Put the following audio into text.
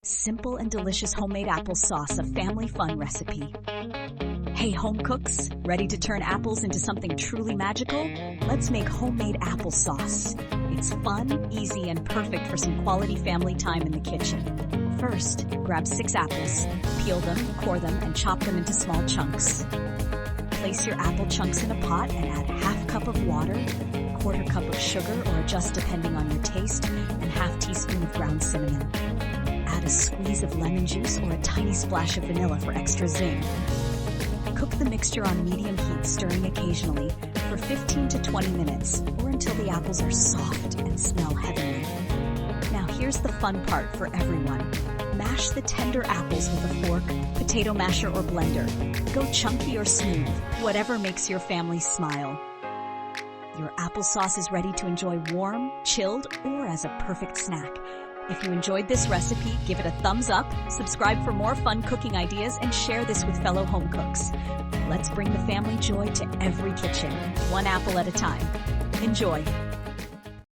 Simple and delicious homemade applesauce, a family fun recipe. Hey home cooks, ready to turn apples into something truly magical? Let's make homemade applesauce. It's fun, easy, and perfect for some quality family time in the kitchen. First, grab 6 apples, peel them, core them, and chop them into small chunks. Place your apple chunks in a pot and add ½ cup of water, ¼ cup of sugar, or adjust depending on your taste, and ½ teaspoon of ground cinnamon. Add a squeeze of lemon juice or a tiny splash of vanilla for extra zing. Cook the mixture on medium heat, stirring occasionally, for 15 to 20 minutes, or until the apples are soft and smell heavenly. Now here's the fun part for everyone. Mash the tender apples with a fork, potato masher, or blender. Go chunky or smooth, whatever makes your family smile. Your applesauce is ready to enjoy warm, chilled, or as a perfect snack. If you enjoyed this recipe, give it a thumbs up, subscribe for more fun cooking ideas, and share this with fellow home cooks. Let's bring the family joy to every kitchen, one apple at a time. Enjoy!